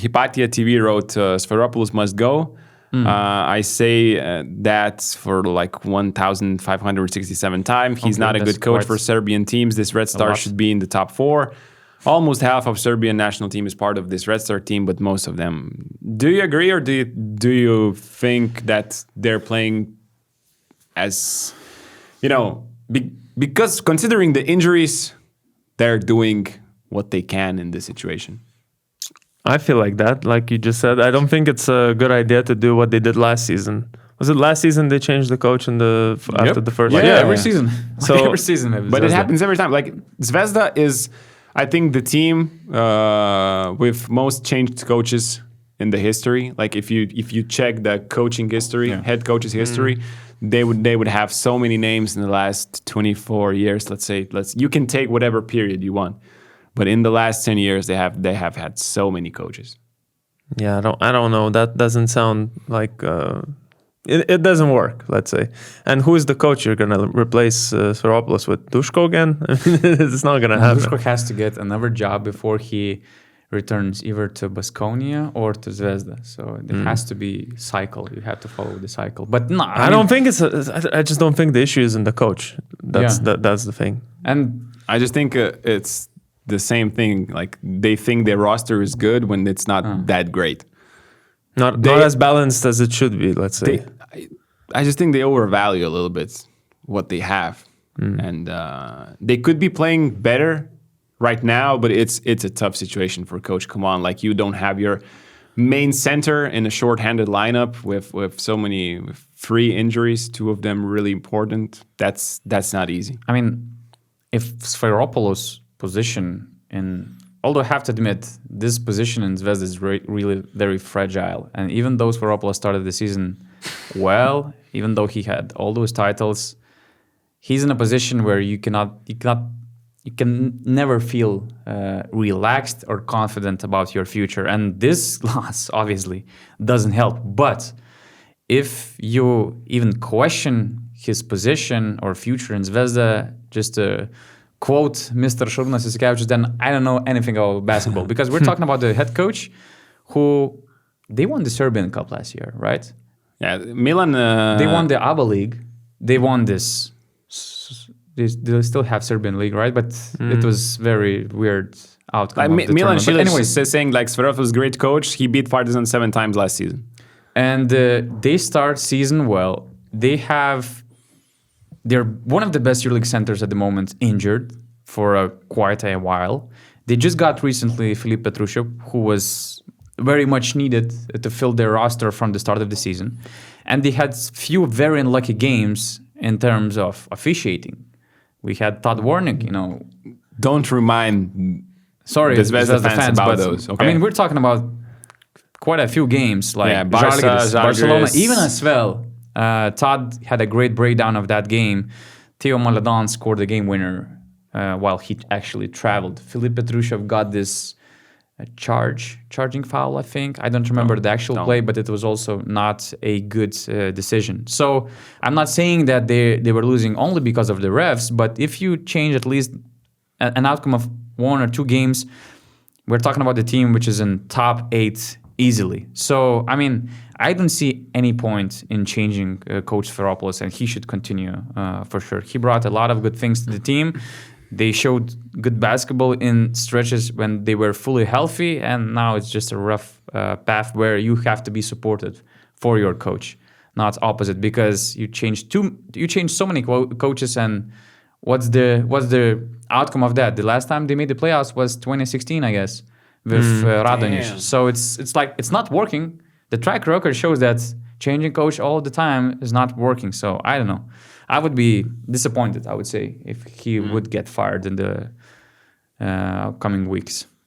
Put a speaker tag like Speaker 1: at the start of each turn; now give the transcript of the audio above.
Speaker 1: Hypatia TV wrote Sfairopoulos must go. I say that for like 1,567 times. He's not a good coach for Serbian teams. This Red Star should be in the top 4. Almost half of Serbian national team is part of this Red Star team, but most of them. Do you agree, or do you think that they're playing as, because considering the injuries, they're doing what they can in this situation?
Speaker 2: I feel like that, like you just said. I don't think it's a good idea to do what they did last season. Was it last season they changed the coach after the first?
Speaker 3: Yeah, every season.
Speaker 2: So
Speaker 3: every season, maybe.
Speaker 1: But it happens every time. Like Zvezda is, I think, the team with most changed coaches in the history. Like if you check the coaching history, head coaches history, they would have so many names in the last 24 years. Let's say you can take whatever period you want. But in the last 10 years, they have had so many coaches.
Speaker 2: Yeah, I don't know. That doesn't sound like it doesn't work. Let's say. And who is the coach? You're gonna replace Sfairopoulos with Duško again? It's not gonna happen.
Speaker 3: Duško has to get another job before he returns either to Baskonia or to Zvezda. So it has to be cycle. You have to follow the cycle. But no,
Speaker 2: I don't think it's. I just don't think the issue is in the coach. That's the thing.
Speaker 3: And
Speaker 1: I just think it's the same thing. Like they think their roster is good when it's not that great.
Speaker 2: Not as balanced as it should be. Let's say.
Speaker 1: I just think they overvalue a little bit what they have, and they could be playing better right now. But it's a tough situation for coach. Come on, like you don't have your main center in a short-handed lineup with with 3 injuries, 2 of them really important. That's not easy.
Speaker 3: I mean, if Sfairopoulos' position although I have to admit, this position in Zvezda is really very fragile. And even though Sfairopoulos started the season well, even though he had all those titles, he's in a position where you can never feel relaxed or confident about your future. And this loss obviously doesn't help. But if you even question his position or future in Zvezda, just to quote Mr. Šarūnas Jasikevičius, then I don't know anything about basketball. Because we're talking about the head coach who, they won the Serbian Cup last year, right?
Speaker 1: Yeah, Milan...
Speaker 3: they won the ABA League. They won this... They still have Serbian League, right? But it was very weird outcome.
Speaker 1: Milan Šilić saying like Sfairopoulos is a great coach. He beat Partizan 7 times last season.
Speaker 3: And they start season well. They're one of the best EuroLeague centers at the moment, injured for quite a while. They just got recently Filip Petrušev, who was very much needed to fill their roster from the start of the season. And they had few very unlucky games in terms of officiating. We had Todd Warnick,
Speaker 1: Don't remind the Zvezda fans about those. Okay?
Speaker 3: I mean, we're talking about quite a few games, like Barcelona, even as well. Todd had a great breakdown of that game. Theo Maledon scored the game winner while he actually traveled. Filip Petrušev got this charging foul, I think. I don't remember the actual play, but it was also not a good decision. So I'm not saying that they were losing only because of the refs, but if you change at least an outcome of 1 or 2 games, we're talking about the team which is in top 8 easily. So, I mean, I don't see any point in changing Coach Sfairopoulos, and he should continue for sure. He brought a lot of good things to the team. They showed good basketball in stretches when they were fully healthy, and now it's just a rough path where you have to be supported for your coach, not opposite, because you changed so many coaches, and what's the outcome of that? The last time they made the playoffs was 2016, I guess, with Radonjić. So it's like it's not working. The track record shows that changing coach all the time is not working. So I don't know. I would be disappointed, I would say, if he would get fired in the upcoming weeks.